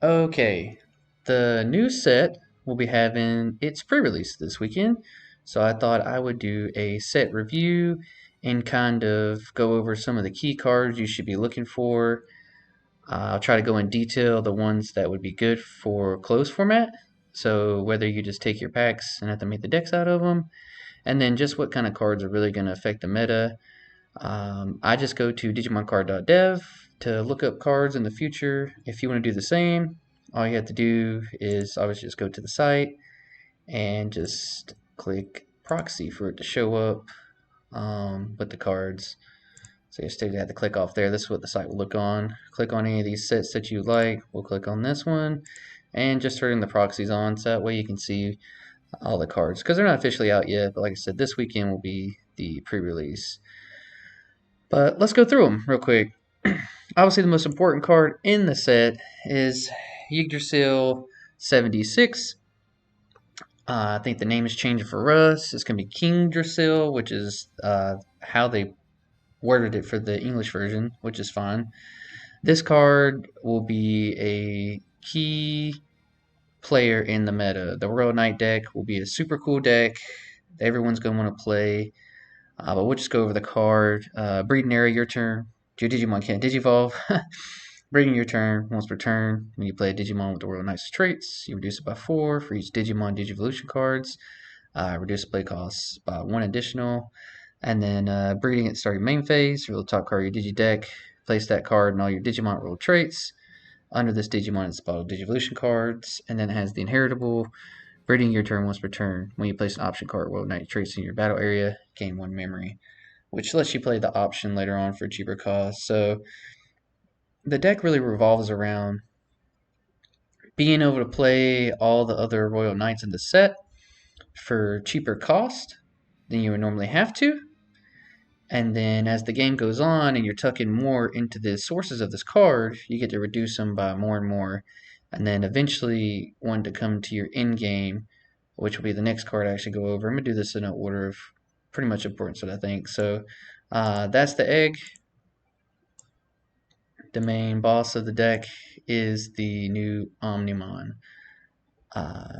Okay, the new set will be having its pre-release this weekend, so I thought I would do a set review and kind of go over some of the key cards you should be looking for. I'll try to go in detail the ones that would be good for closed format, so whether you just take your packs and have to make the decks out of them, and then just what kind of cards are really going to affect the meta. I just go to digimoncard.dev to look up cards in the future. If you want to do the same, all you have to do is obviously just go to the site and just click proxy for it to show up with the cards. So you still have to click off there. This is what the site will look on. Click on any of these sets that you like. We'll click on this one and just turn the proxies on so that way you can see all the cards because they're not officially out yet. But like I said, this weekend will be the pre-release. But let's go through them real quick. Obviously, the most important card in the set is Yggdrasil 76. I think the name is changing for us. It's going to be King Drasil, which is how they worded it for the English version, which is fine. This card will be a key player in the meta. The Royal Knight deck will be a super cool deck that everyone's going to want to play. But we'll just go over the card. Breeding area, your turn. Your Digimon can't Digivolve. Breeding your turn. Once per turn, when you play a Digimon with the Royal Knight's traits, you reduce it by 4 for each Digimon Digivolution cards. Reduce play costs by 1 additional. And then breeding at starting main phase. Reveal the top card of your Digi deck. Place that card and all your Digimon roll traits. Under this Digimon, it's bottled Digivolution cards. And then it has the inheritable. Breeding your turn once per turn. When you place an option card, Royal Knight traits in your battle area, gain 1 memory, which lets you play the option later on for cheaper cost. So the deck really revolves around being able to play all the other Royal Knights in the set for cheaper cost than you would normally have to. And then as the game goes on and you're tucking more into the sources of this card, you get to reduce them by more and more. And then eventually want to come to your end game, which will be the next card I actually go over. I'm going to do this in an order of pretty much importance, what I think. So that's the egg. The main boss of the deck is the new Omnimon.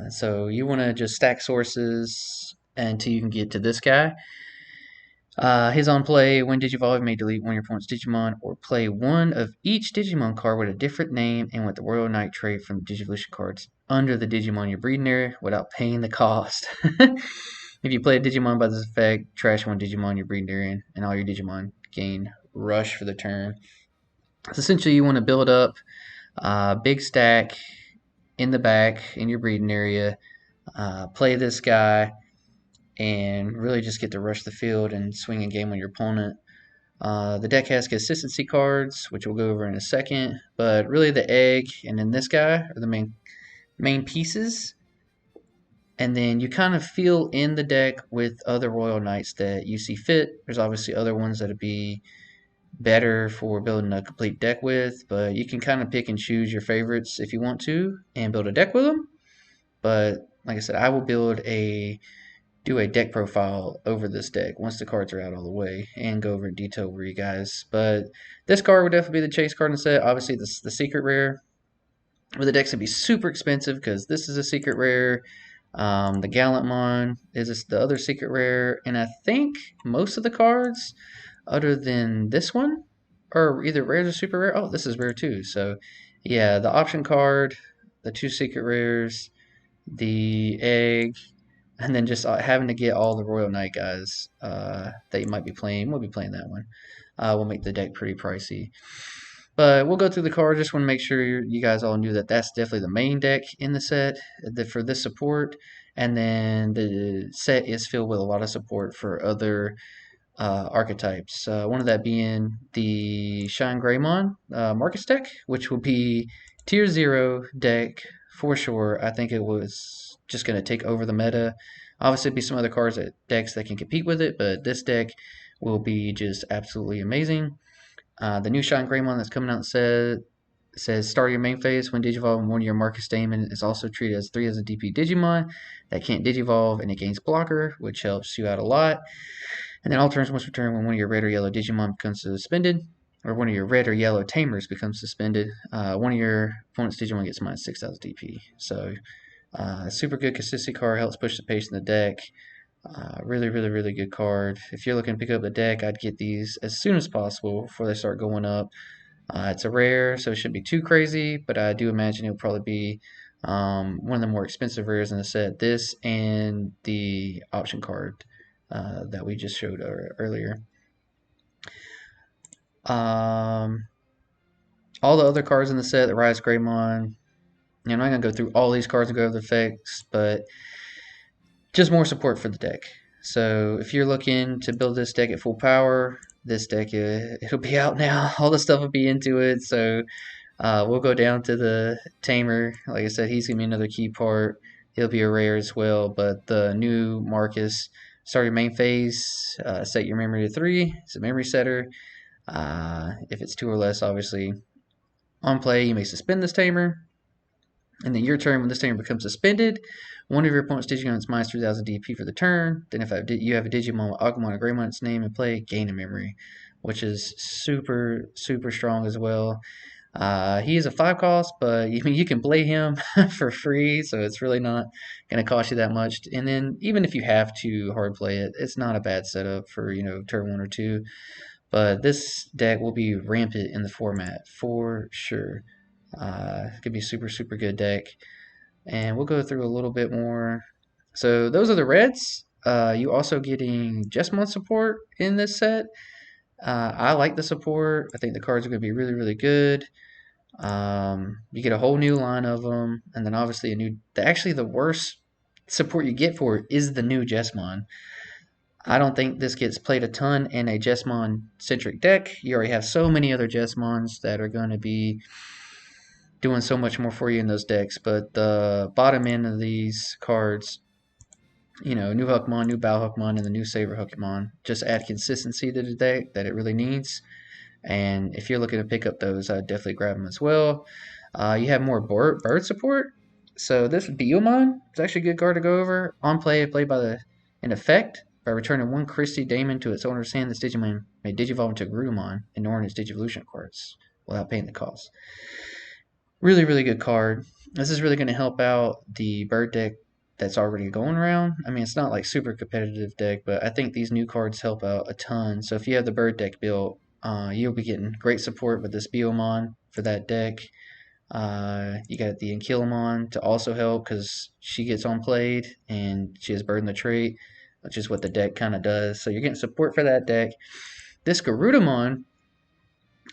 So you want to just stack sources until you can get to this guy. His on play, when Digivolve, may delete one of your opponent's Digimon or play one of each Digimon card with a different name and with the Royal Knight trait from Digivolution cards under the Digimon you're breeding area without paying the cost. If you play a Digimon by this effect, trash one Digimon you're breeding area and all your Digimon gain Rush for the turn. So essentially, you want to build up a big stack in the back in your breeding area, play this guy, and really just get to rush the field and swing a game on your opponent. The deck has consistency cards, which we'll go over in a second, but really the egg and then this guy are the main pieces. And then you kind of fill in the deck with other Royal Knights that you see fit. There's obviously other ones that'd be better for building a complete deck with, but you can kind of pick and choose your favorites if you want to and build a deck with them. But like I said, I will do a deck profile over this deck once the cards are out all the way and go over in detail for you guys. But this card would definitely be the chase card in the set. Obviously, the secret rare. But the deck's gonna be super expensive because this is a secret rare. The Gallantmon is the other secret rare, and I think most of the cards, other than this one, are either rares or super rare. Oh, this is rare too. So, yeah, the option card, the 2 secret rares, the egg, and then just having to get all the Royal Knight guys that you might be playing. We'll be playing that one. Will make the deck pretty pricey. But we'll go through the card. Just want to make sure you guys all knew that that's definitely the main deck in the set for this support. And then the set is filled with a lot of support for other archetypes. One of that being the Shine Greymon Marcus deck, which will be tier 0 deck for sure. I think it was just going to take over the meta. Obviously, be some other cards decks that can compete with it, but this deck will be just absolutely amazing. The new Shine Greymon that's coming out says start your main phase when Digivolve, one of your Marcus Damon is also treated as 3 as a DP Digimon that can't Digivolve and it gains blocker, which helps you out a lot. And then all turns once per turn when one of your red or yellow Digimon becomes suspended. or one of your red or yellow tamers becomes suspended, one of your opponent's Digimon gets minus 6,000 DP. So, super good consistency card, helps push the pace in the deck. Really, really, really good card. If you're looking to pick up the deck, I'd get these as soon as possible before they start going up. It's a rare, so it shouldn't be too crazy, but I do imagine it'll probably be one of the more expensive rares in the set. This and the option card that we just showed earlier. All the other cards in the set, the Rise Greymon, I'm not going to go through all these cards and go over the effects, but just more support for the deck. So if you're looking to build this deck at full power, this deck, it'll be out now. All the stuff will be into it, so we'll go down to the Tamer. Like I said, he's going to be another key part. He'll be a rare as well, but the new Marcus, start your main phase, set your memory to 3. It's a memory setter. If it's 2 or less, obviously. On play, you may suspend this Tamer. And then your turn, when this Tamer becomes suspended, one of your opponent's Digimon is minus 3,000 DP for the turn. Then if you have a Digimon with Agumon or Greymon its name in play, gain a memory, which is super, super strong as well. He is a 5 cost, but you can play him for free, so it's really not going to cost you that much. And then even if you have to hard play it, it's not a bad setup for turn 1 or 2. But this deck will be rampant in the format for sure. It could be a super, super good deck. And we'll go through a little bit more. So those are the reds. You also getting Jessamon support in this set. I like the support. I think the cards are going to be really, really good. You get a whole new line of them, and then obviously actually the worst support you get for it is the new Jessamon. I don't think this gets played a ton in a Jessamon centric deck. You already have so many other Jessamons that are going to be doing so much more for you in those decks, but the bottom end of these cards, new Huckmon, new Bow Huckmon, and the new Saber Huckmon just add consistency to the deck that it really needs. And if you're looking to pick up those, I'd definitely grab them as well. You have more bird support. So this Biyomon is actually a good card to go over. On play, played by an effect. By returning 1 Christy Daemon to its owner's hand, this Digimon may Digivolve into Garurumon, ignoring its Digivolution cards without paying the cost. Really, really good card. This is really going to help out the bird deck that's already going around. I mean, it's not like super competitive deck, but I think these new cards help out a ton. So if you have the bird deck built, you'll be getting great support with this Biyomon for that deck. You got the Ankylomon to also help because she gets on played and she has Burden the trait, which is what the deck kind of does. So you're getting support for that deck. This Garurumon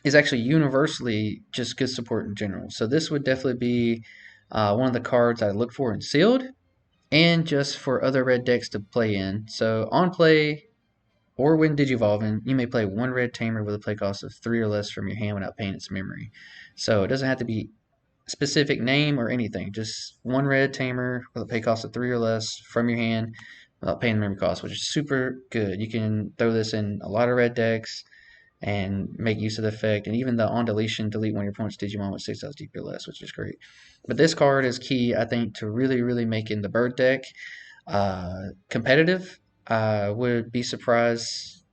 is actually universally just good support in general. So this would definitely be one of the cards I look for in sealed and just for other red decks to play in. So on play or when Digivolving, you may play 1 red Tamer with a play cost of 3 or less from your hand without paying its memory. So it doesn't have to be a specific name or anything. Just 1 red Tamer with a play cost of 3 or less from your hand without paying the memory cost, which is super good. You can throw this in a lot of red decks and make use of the effect, and even the on deletion, delete one of your opponent's Digimon with 6,000 DP or less, which is great. But this card is key, I think, to really, really making the bird deck competitive. Would be surprised.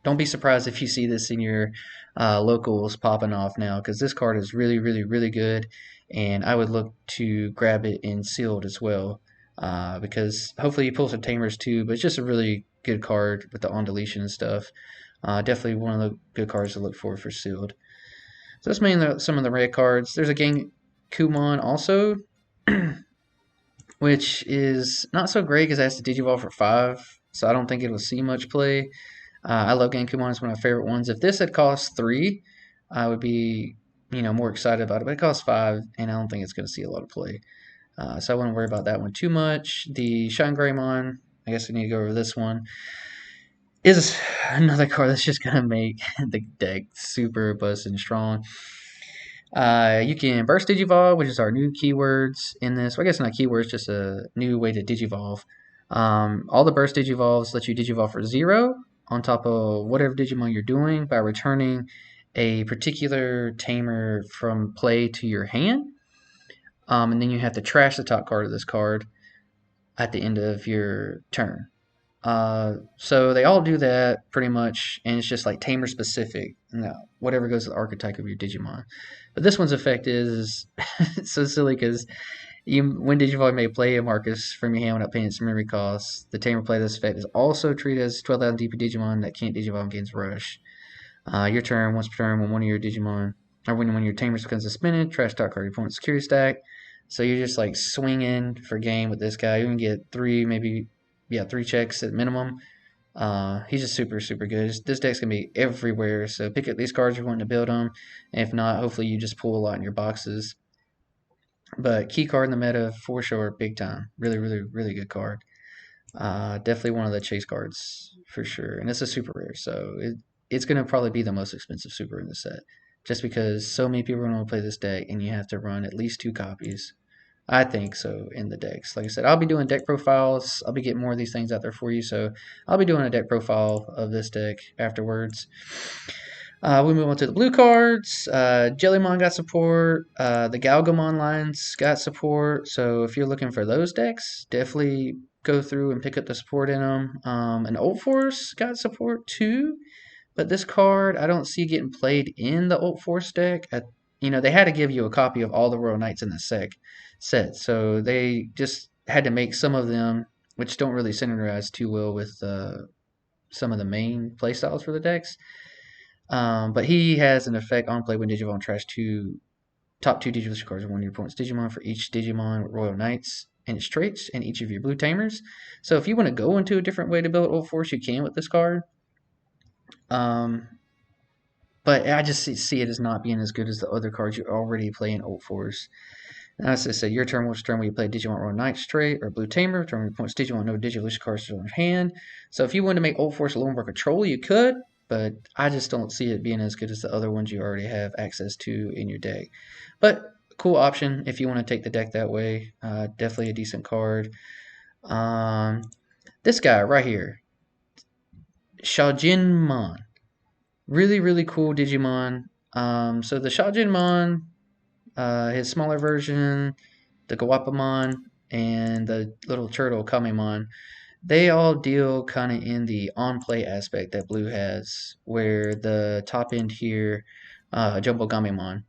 Don't be surprised if you see this in your locals popping off now, because this card is really, really, really good, and I would look to grab it in sealed as well, because hopefully you pull some tamers too. But it's just a really good card with the on deletion and stuff. Definitely one of the good cards to look for sealed. So that's mainly some of the red cards. There's a Genkumon also, which is not so great because it has to Digivolve for 5, so I don't think it'll see much play. I love Genkumon. It's one of my favorite ones. If this had cost 3, I would be more excited about it, but it costs 5, and I don't think it's going to see a lot of play. So I wouldn't worry about that one too much. The Shine Greymon, I guess we need to go over this one, is another card that's just going to make the deck super robust and strong. You can burst Digivolve, which is our new keywords in this. Well, I guess not keywords, just a new way to Digivolve. All the burst Digivolves let you Digivolve for 0 on top of whatever Digimon you're doing by returning a particular tamer from play to your hand. And then you have to trash the top card of this card at the end of your turn. So they all do that pretty much, and it's just like tamer specific. No, whatever goes to the archetype of your Digimon. But this one's effect is it's so silly because when Digivolve may play a Marcus from your hand without paying its memory costs, the tamer play this effect is also treated as 12,000 DP Digimon that can't Digivolve gains Rush. Your turn, once per turn, when one of your Digimon, or when one of your tamers becomes suspended, trash talk card your opponent's security stack. So you're just like swinging for game with this guy. You can get three checks at minimum. He's just super, super good. This deck's gonna be everywhere, so pick up these cards you're wanting to build them. And if not, hopefully you just pull a lot in your boxes. But key card in the meta for sure, big time. Really, really, really good card. Definitely one of the chase cards for sure, and it's a super rare, so it's gonna probably be the most expensive super in the set, just because so many people are gonna play this deck, and you have to run at least 2 copies. I think so in the decks. Like I said, I'll be doing deck profiles. I'll be getting more of these things out there for you, so I'll be doing a deck profile of this deck afterwards. We move on to the blue cards. Jellymon got support. The Galgamon lines got support. So if you're looking for those decks, definitely go through and pick up the support in them. And Old Force got support too. But this card, I don't see getting played in the Old Force deck. They had to give you a copy of all the Royal Knights in the set. So they just had to make some of them, which don't really synergize too well with some of the main playstyles for the decks. But he has an effect on play when Digimon trash top two Digivolution cards of one of your opponent's Digimon for each Digimon with Royal Knights and its traits and each of your blue tamers. So if you want to go into a different way to build Old Force, you can with this card. But I just see it as not being as good as the other cards you already play in Old Force. And as I said, your turn will turn when you play Digimon Royal Knights trait or Blue Tamer. Turn when your opponent's Digimon no Digivolution cards on your hand. So if you wanted to make Old Force a little more control, you could. But I just don't see it being as good as the other ones you already have access to in your deck. But cool option if you want to take the deck that way. Definitely a decent card. This guy right here, Shaojinmon. Really, really cool Digimon. So the Shaojinmon, his smaller version, the Gawapamon, and the little turtle Kamemon, they all deal kind of in the on-play aspect that Blue has, where the top end here, Jumbo Gamemon,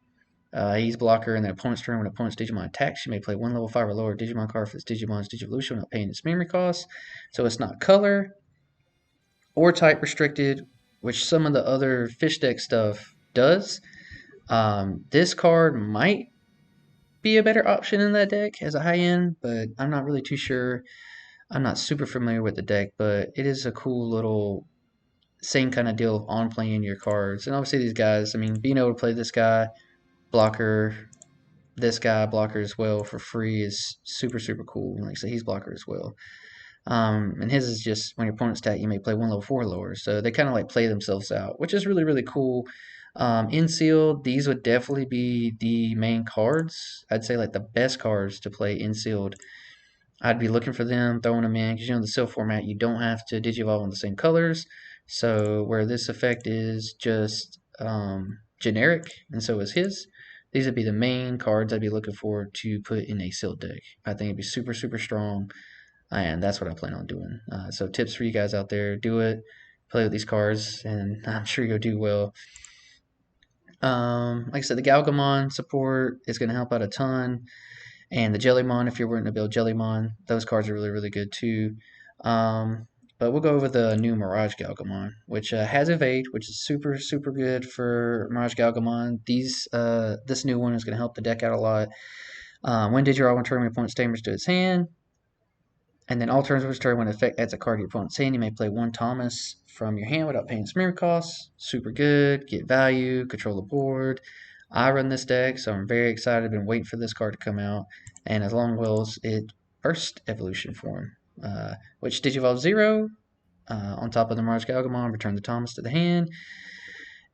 he's blocker in the opponent's turn. When the opponent's Digimon attacks, you may play 1 level 5 or lower Digimon card for its Digimon's Digivolution without paying its memory costs. So it's not color or type restricted, which some of the other fish deck stuff does. This card might be a better option in that deck as a high end, but I'm not really too sure. I'm not super familiar with the deck, but it is a cool little same kind of deal of on playing your cards. And obviously these guys, I mean, being able to play this guy, blocker, this guy, blocker as well for free is super, super cool. Like I said, he's blocker as well. And his is just when your opponent's attack, you may play 1 level 4 lower. So they kind of like play themselves out, which is really, really cool. In sealed, these would definitely be the main cards. I'd say like the best cards to play in sealed. I'd be looking for them, throwing them in, because the sealed format, you don't have to digivolve in the same colors. So where this effect is just generic, and so is his, these would be the main cards I'd be looking for to put in a sealed deck. I think it'd be super, super strong, and that's what I plan on doing. So tips for you guys out there, do it, play with these cards, and I'm sure you'll do well. Like I said, the Galgamon support is going to help out a ton. And the Jellymon, if you're wanting to build Jellymon, those cards are really, really good too. But we'll go over the new Mirage Galgamon, which has Evade, which is super, super good for Mirage Galgamon. This new one is going to help the deck out a lot. When did your turn when your opponent's tamers to its hand? And then all turns of its turn when an effect adds a card to your opponent's hand, you may play 1 Thomas from your hand without paying its memory costs. Super good, get value, control the board. I run this deck, so I'm very excited. I've been waiting for this card to come out. And as long as it first evolution form, which Digivolve 0 on top of the Mirage Galgamon, return the Thomas to the hand.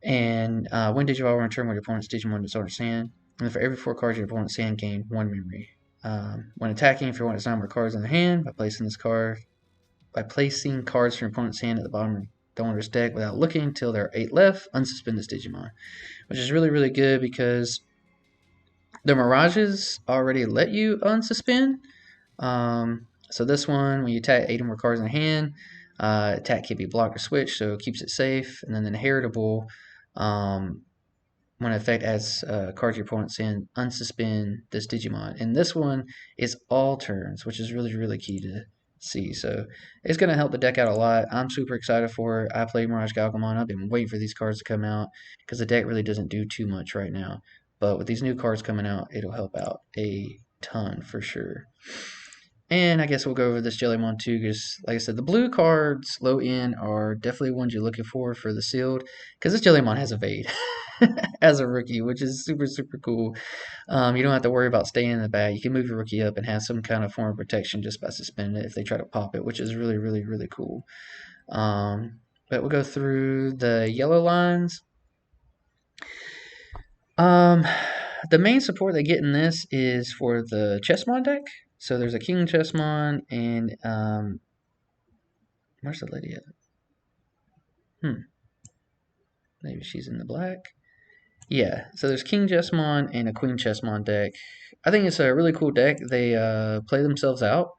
And when Digivolve return when your opponent's Digimon is on its hand. And for every 4 cards your opponent's hand, gain 1 memory. When attacking, if you want to assign more cards in the hand, by placing cards from your opponent's hand at the bottom of the owner's deck without looking until there are 8 left, unsuspend this Digimon, which is really, really good because the Mirages already let you unsuspend. So this one, when you attack 8 or more cards in the hand, Attack can be blocked or switched, so it keeps it safe. And then the inheritable, when effect adds card to your opponent's hand, unsuspend this Digimon. And this one is all turns, which is really, really key to see. So it's going to help the deck out a lot. I'm super excited for it. I played Mirage Galgamon. I've been waiting for these cards to come out because the deck really doesn't do too much right now. But with these new cards coming out, it'll help out a ton for sure. And I guess we'll go over this Jellymon too, because like I said, the blue cards low end are definitely ones you're looking for the sealed, because this Jellymon has evade as a rookie, which is super, super cool. You don't have to worry about staying in the back. You can move your rookie up and have some kind of form of protection just by suspending it if they try to pop it, which is really, really, really cool. But we'll go through the yellow lines. The main support they get in this is for the Chessmon deck. So there's a King Chessmon and where's the lady at? Maybe she's in the black. Yeah, so there's King Chessmon and a Queen Chessmon deck. I think it's a really cool deck. They play themselves out.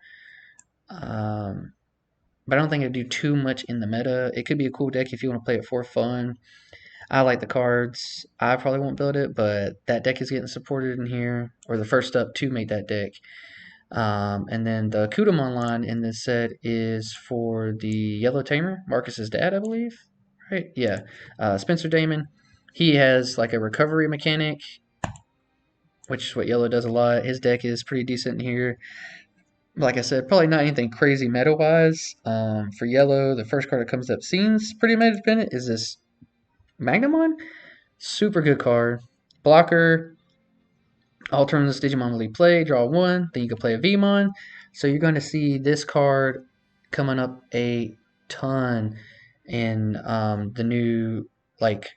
But I don't think it'd do too much in the meta. It could be a cool deck if you want to play it for fun. I like the cards. I probably won't build it, but that deck is getting supported in here, or the first up to make that deck. And then the Kudamon line in this set is for the Yellow Tamer, Marcus's dad, I believe. Right? Yeah. Spencer Damon. He has like a recovery mechanic, which is what Yellow does a lot. His deck is pretty decent here. Like I said, probably not anything crazy meta-wise. For Yellow, the first card that comes up seems pretty meta-dependent is this Magnamon. Super good card. Blocker. All turns this Digimon will play, draw one, then you can play a Vmon. So you're going to see this card coming up a ton in the new like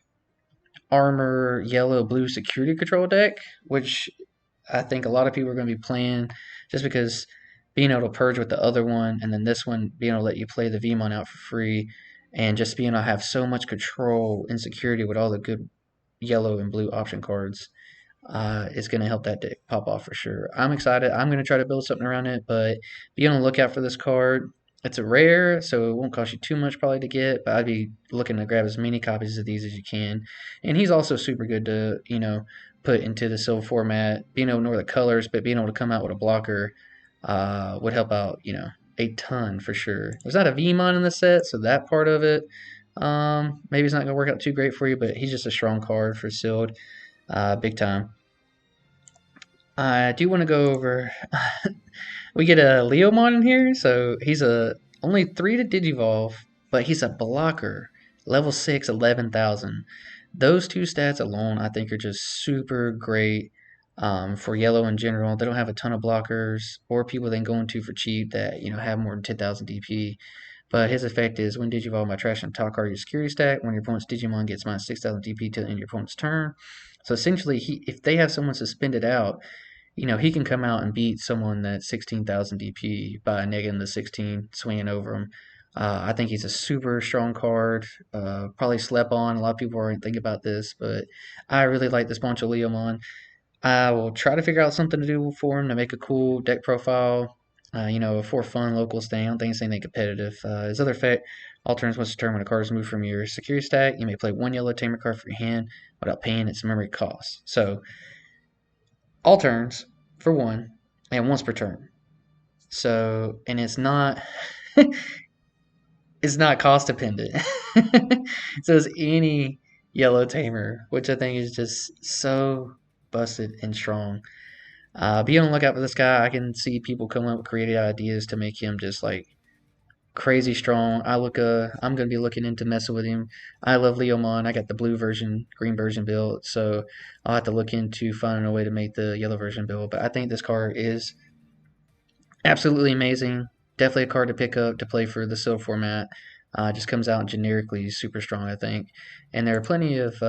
armor yellow blue security control deck, which I think a lot of people are going to be playing just because being able to purge with the other one and then this one being able to let you play the Vmon out for free and just being able to have so much control and security with all the good yellow and blue option cards is going to help that deck pop off for sure. I'm excited. I'm going to try to build something around it, but be on the lookout for this card. It's a rare, so it won't cost you too much probably to get, but I'd be looking to grab as many copies of these as you can. And he's also super good to, put into the silver format. Being able to know the colors, but being able to come out with a blocker would help out, a ton for sure. There's not a Vmon in the set, so that part of it maybe it's not going to work out too great for you, but he's just a strong card for sealed. Big time. I do want to go over. We get a Leomon in here, so he's a only 3 to Digivolve, but he's a blocker, level 6, 11,000. Those two stats alone, I think, are just super great for yellow in general. They don't have a ton of blockers or people they can go into for cheap that have more than 10,000 DP. But his effect is when Digivolve my trash and top card your security stack. When your opponent's Digimon gets minus 6,000 DP to the end of your opponent's turn. So essentially, if they have someone suspended out, he can come out and beat someone that's 16,000 DP by negating the 16, swinging over him. I think he's a super strong card. Probably slept on. A lot of people aren't thinking about this, but I really like this Boncho Leomon. I will try to figure out something to do for him to make a cool deck profile. For fun locals thing. I don't think it's anything competitive. His other effect, all turns once a turn when a card is moved from your security stack, you may play one yellow tamer card for your hand without paying its memory cost. So all turns for one and once per turn. So and it's not it's not cost dependent. So it's any yellow tamer, which I think is just so busted and strong. Be on the lookout for this guy. I can see people coming up with creative ideas to make him just like crazy strong. I'm gonna be looking into messing with him. I love Leomon. I got the blue version, green version build, so I'll have to look into finding a way to make the yellow version build. But I think this card is absolutely amazing. Definitely a card to pick up to play for the silver format. Just comes out generically super strong, I think. And there are plenty of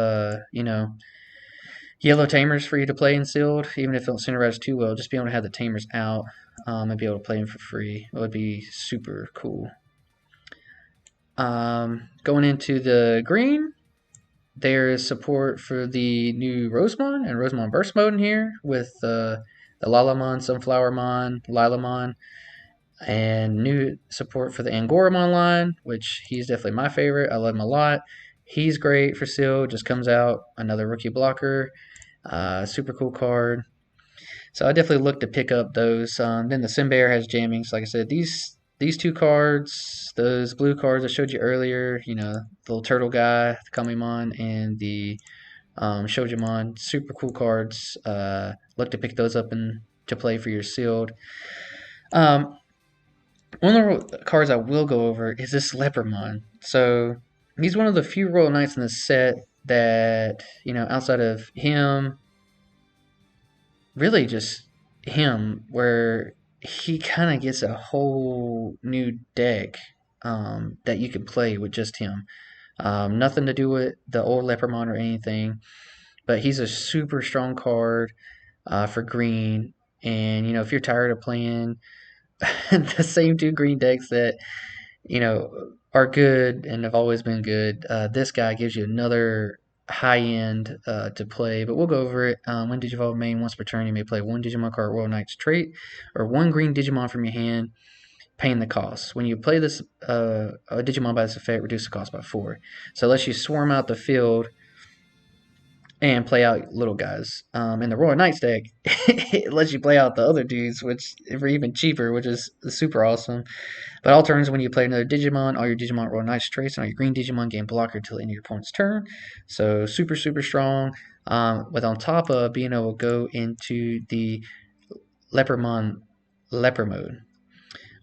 yellow tamers for you to play in sealed, even if it don't synergize too well. Just be able to have the tamers out and be able to play them for free. It would be super cool. Going into the green, there is support for the new Rosemon and Rosemon Burst Mode in here with the Lalamon, Sunflowermon, Lilamon. And new support for the Angoramon line, which he's definitely my favorite. I love him a lot. He's great for Seal. Just comes out another rookie blocker. Super cool card. So I definitely look to pick up those. Then the Simbear has jamming. So like I said, these two cards, those blue cards I showed you earlier, the little turtle guy, the Kamimon, and the Shojimon, super cool cards. Look to pick those up and to play for your sealed. Um, One of the cards I will go over is this Lepermon. So he's one of the few Royal Knights in the set that, outside of him, really just him, where he kind of gets a whole new deck that you can play with just him. Nothing to do with the old Lepermon or anything, but he's a super strong card for green. And, if you're tired of playing the same two green decks that are good and have always been good. This guy gives you another high end to play, but we'll go over it. When Digivolve main once per turn, you may play one Digimon card Royal Knight's trait or one green Digimon from your hand, paying the cost. When you play this a Digimon by this effect, reduce the cost by 4. So it lets you swarm out the field and play out little guys. In the Royal Knights deck, it lets you play out the other dudes, which are even cheaper, which is super awesome. But all turns, when you play another Digimon, all your Digimon roll nice traits, and all your green Digimon gain blocker until the end of your opponent's turn. So super, super strong. With on top of being able to go into the Lepermon Leper mode,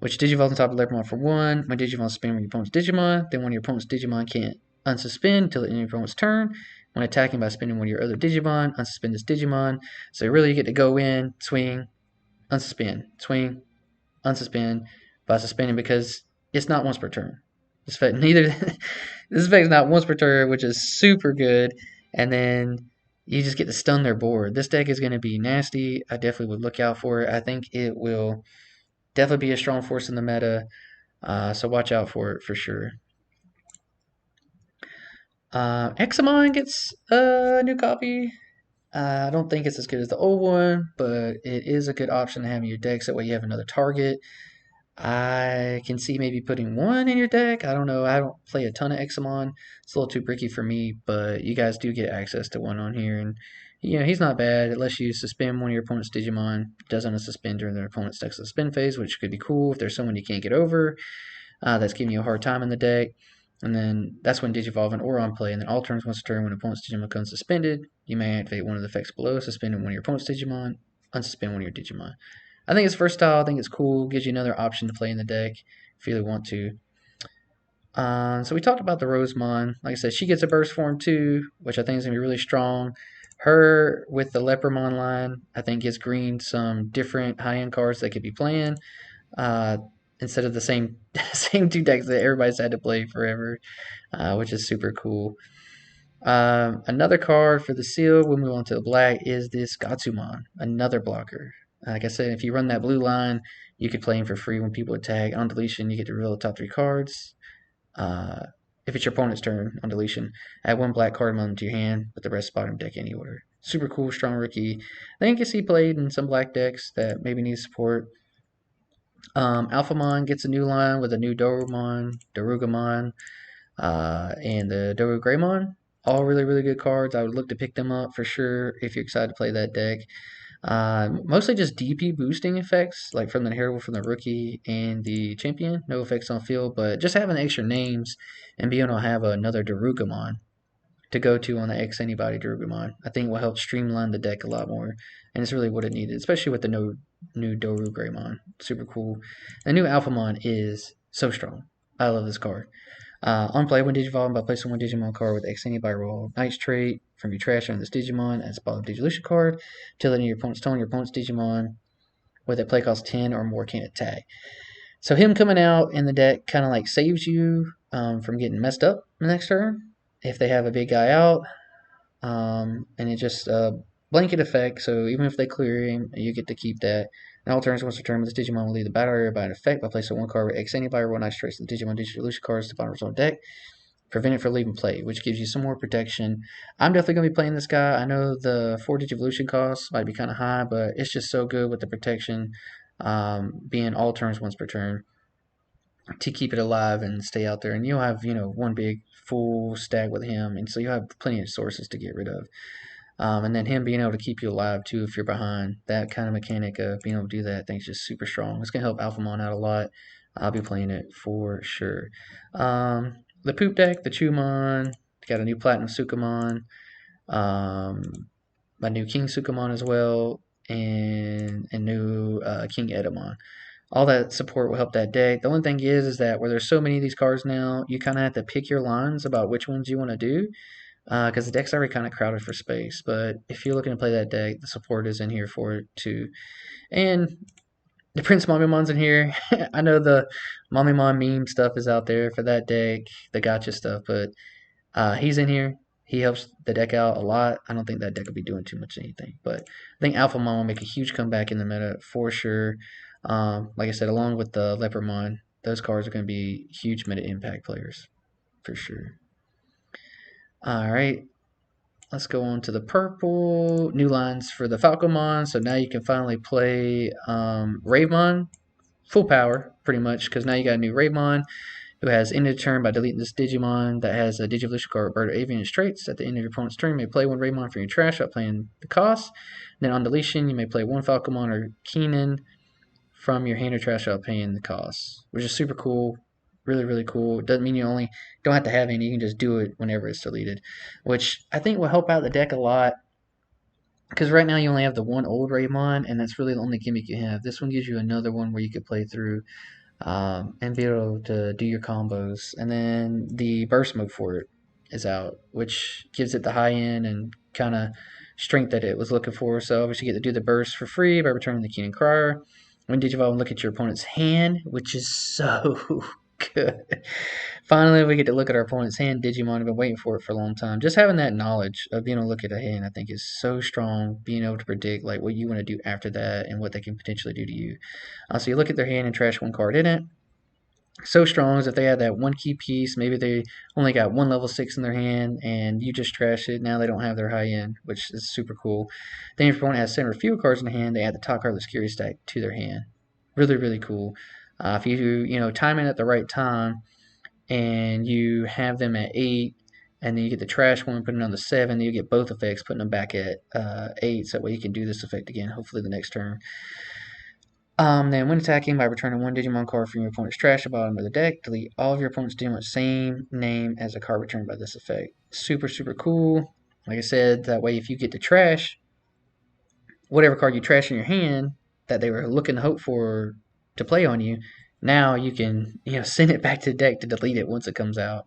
which Digivolves on top of Lepermon for 1. My Digimon spin when your opponent's Digimon. Then one of your opponent's Digimon can't unsuspend until the end of your opponent's turn. When attacking by spinning one of your other Digimon, unsuspend this Digimon. So really you get to go in, swing, swing, unsuspend by suspending because it's not once per turn. This effect this effect is not once per turn, which is super good. And then you just get to stun their board. This deck is going to be nasty. I definitely would look out for it. I think it will definitely be a strong force in the meta. So watch out for it for sure. Examon gets a new copy. I don't think it's as good as the old one, but it is a good option to have in your deck. So that way you have another target. I can see maybe putting one in your deck. I don't know. I don't play a ton of Examon. It's a little too bricky for me, but you guys do get access to one on here. And, he's not bad. It lets you suspend one of your opponent's Digimon. It doesn't suspend during their opponent's next suspend phase, which could be cool if there's someone you can't get over that's giving you a hard time in the deck. And then that's when Digivolve and Auron play. And then all turns once a turn when opponent's Digimon becomes suspended, you may activate one of the effects below, suspend one of your opponent's Digimon, unsuspend one of your Digimon. I think it's versatile. I think it's cool. Gives you another option to play in the deck if you really want to. So we talked about the Rosemon. Like I said, she gets a burst form too, which I think is going to be really strong. Her with the Lepermon line, I think gives green some different high-end cards they could be playing uh, instead of the same same two decks that everybody's had to play forever, which is super cool. Another card for the seal, we'll move on to the black, is this Gatsumon, another blocker. Like I said, if you run that blue line, you could play him for free when people attack. On deletion, you get to reveal the top 3 cards. Uh, if it's your opponent's turn on deletion, add 1 black card among them to your hand, but the rest bottom deck any order. Super cool, strong rookie. I think you see played in some black decks that maybe need support. Alphamon gets a new line with a new Dorumon, Darugamon, and the Doru Greymon. All really, really good cards. I would look to pick them up for sure if you're excited to play that deck. Mostly just DP boosting effects, like from the Herald, from the rookie, and the champion. No effects on field, but just having extra names and being able to have another Darugamon to go to on the X Anybody Darugamon, I think will help streamline the deck a lot more. And it's really what it needed, especially with the new Doru Greymon. Super cool. The new Alphamon is so strong. I love this card. On play, when Digivolve, by placing one Digimon card with X Anybody roll Knight's trait from your trash on this Digimon as a bottom Digivolution card, till then your opponent's turn, your opponent's Digimon with a play cost 10 or more can't attack. So him coming out in the deck kind of like saves you from getting messed up the next turn if they have a big guy out. And it just blanket effect, so even if they clear him, you get to keep that. And all turns once per turn, this Digimon will leave the battle area by an effect by placing 1 card with X Anybody roll nice trace the Digimon Digivolution cards to the bottom of his own deck. Prevent it from leaving play, which gives you some more protection. I'm definitely going to be playing this guy. I know the 4 Digivolution costs might be kind of high, but it's just so good with the protection. being all turns once per turn to keep it alive and stay out there. And you'll have, one big full stack with him, and so you'll have plenty of sources to get rid of. And then him being able to keep you alive too if you're behind. That kind of mechanic of being able to do that, I think, is just super strong. It's gonna help Alphamon out a lot. I'll be playing it for sure. The poop deck, the Chumon, got a new Platinum Sukamon, um, my new King Sukamon as well, and a new King Edamon. All that support will help that deck. The only thing is that where there's so many of these cards now, you kind of have to pick your lines about which ones you want to do because the deck's already kind of crowded for space. But if you're looking to play that deck, the support is in here for it too. And the Prince Mommymon's in here. I know the Mommymon meme stuff is out there for that deck, the gotcha stuff, but he's in here. He helps the deck out a lot. I don't think that deck will be doing too much anything, but I think Alphamon will make a huge comeback in the meta for sure. Like I said, along with the Leopardmon, those cards are going to be huge meta impact players for sure. All right, let's go on to the purple. New lines for the Falcomon. So now you can finally play Ravemon full power, pretty much, because now you got a new Ravemon who has ended turn by deleting this Digimon that has a Digivolution card Bird of Avian traits. At the end of your opponent's turn, you may play one Ravemon from your trash without playing the cost. And then on deletion, you may play one Falcomon or Keenan from your hand or trash without paying the cost, which is super cool. Really, really cool. It doesn't mean you only don't have to have any. You can just do it whenever it's deleted, which I think will help out the deck a lot. Because right now you only have the one old Raymon, and that's really the only gimmick you have. This one gives you another one where you could play through and be able to do your combos. And then the burst mode for it is out, which gives it the high end and kind of strength that it was looking for. So obviously you get to do the burst for free by returning the Keenan Crier. When Digivolve and look at your opponent's hand, which is so good. Finally, we get to look at our opponent's hand. Digimon have been waiting for it for a long time. Just having that knowledge of being able to look at a hand, I think, is so strong. Being able to predict like what you want to do after that and what they can potentially do to you. So you look at their hand and trash one card in it. So strong as if they had that one key piece. Maybe they only got one level 6 in their hand, and you just trash it. Now they don't have their high end, which is super cool. Then if your opponent has 7 or fewer cards in the hand, they add the top card of the security stack to their hand. Really, really cool. If you time it at the right time, and you have them at 8, and then you get the trash one, putting on the 7, then you get both effects, putting them back at 8, so that way you can do this effect again, hopefully the next turn. Then when attacking by returning one Digimon card from your opponent's trash at the bottom of the deck, delete all of your opponent's Digimon same name as a card returned by this effect. Super, super cool. Like I said, that way if you get the trash, whatever card you trash in your hand that they were looking to hope for to play on you, now you can send it back to the deck to delete it once it comes out.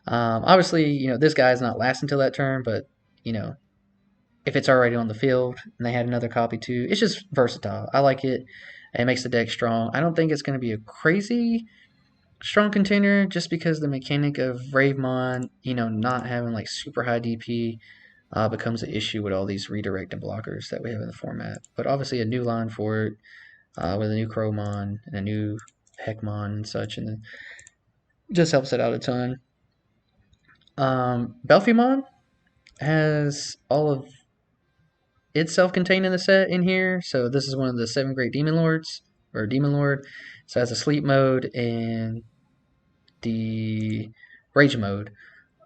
Obviously, this guy's not lasting until that turn, but if it's already on the field and they had another copy too, it's just versatile. I like it. It makes the deck strong. I don't think it's going to be a crazy strong contender just because the mechanic of Ravemon, not having like super high DP becomes an issue with all these redirect and blockers that we have in the format. But obviously a new line for it with a new Crowmon and a new Heckmon and such, and then just helps it out a ton. Belphimon has all of it's self-contained in the set in here. So this is one of the 7 great demon lords, or demon lord. So it has a sleep mode and the rage mode.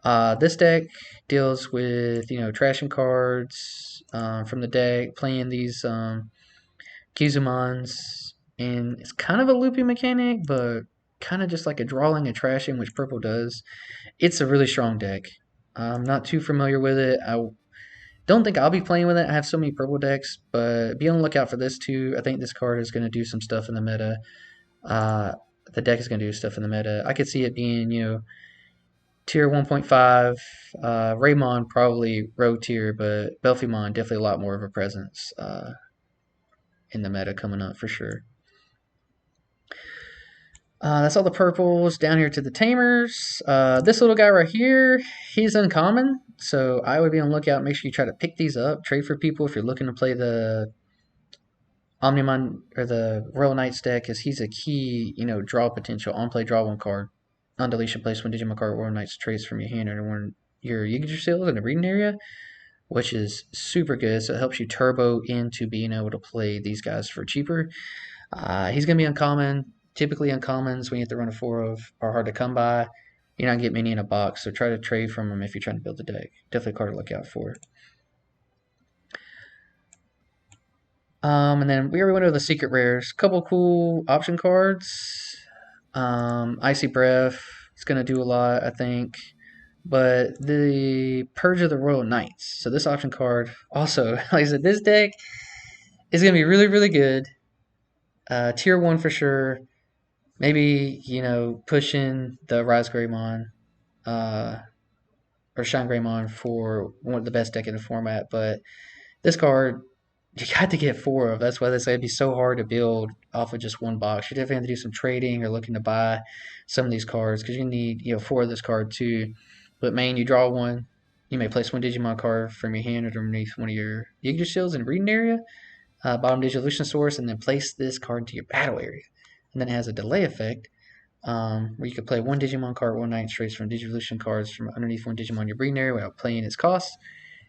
This deck deals with trashing cards from the deck, playing these Kizumons, and it's kind of a loopy mechanic, but kind of just like a drawing and trashing, which purple does. It's a really strong deck. I'm not too familiar with it. I don't think I'll be playing with it. I have so many purple decks, but be on the lookout for this too. I think this card is going to do some stuff in the meta. The deck is going to do stuff in the meta. I could see it being, tier 1.5. Raymon probably rogue tier, but Belphimon definitely a lot more of a presence in the meta coming up for sure. That's all the purples. Down here to the tamers. This little guy right here, he's uncommon, so I would be on the lookout. Make sure you try to pick these up. Trade for people if you're looking to play the Omnimon or the Royal Knights deck, because he's a key, draw potential. On play, draw one card. On deletion, place one Digimon card Royal Knights traits from your hand or one your Yggdrasil seals in the reading area, which is super good. So it helps you turbo into being able to play these guys for cheaper. He's going to be uncommon. Typically, uncommons when you have to run a 4 of are hard to come by. You're not getting many in a box, so try to trade from him if you're trying to build a deck. Definitely a card to look out for. And then we already went over the secret rares. Couple cool option cards. Icy Breath. It's going to do a lot, I think. But the Purge of the Royal Knights. So this option card also, like I said, this deck is going to be really, really good. Tier 1 for sure. Maybe, pushing the Rise Greymon uh, or Shine Greymon for one of the best deck in the format. But this card, you got to get 4 of. That's why they say it'd be so hard to build off of just one box. You definitely have to do some trading or looking to buy some of these cards because you need 4 of this card too. But main, you draw one. You may place one Digimon card from your hand or underneath one of your Yiga shields in the reading area, bottom Digivolution source, and then place this card into your battle area. And then it has a delay effect where you could play one Digimon card, one night trace from Digivolution cards from underneath one Digimon in your breeding area without playing its cost.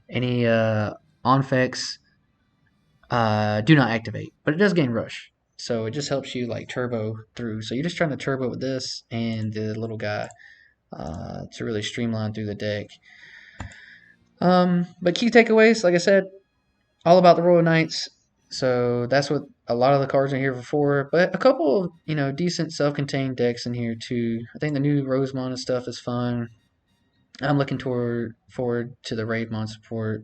Any on effects do not activate, but it does gain rush. So it just helps you like turbo through. So you're just trying to turbo with this and the little guy to really streamline through the deck. But key takeaways, like I said, all about the Royal Knights. So that's what a lot of the cards in here for. But a couple, decent self-contained decks in here too. I think the new Rosemon and stuff is fun. I'm looking forward to the Ravemon support.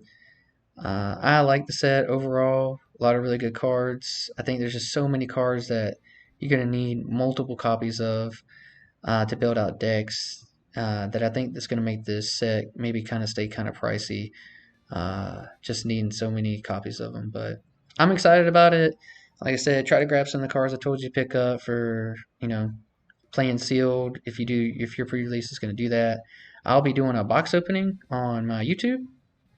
I like the set overall. A lot of really good cards. I think there's just so many cards that you're going to need multiple copies of to build out decks. That I think that's going to make this set maybe kind of stay kind of pricey. Just needing so many copies of them. But I'm excited about it. Like I said, try to grab some of the cards I told you to pick up for, playing sealed. If your pre-release is going to do that, I'll be doing a box opening on my YouTube.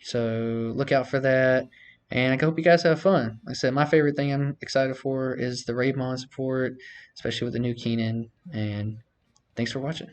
So look out for that. And I hope you guys have fun. Like I said, my favorite thing I'm excited for is the Ravemon support, especially with the new Keenan. And thanks for watching.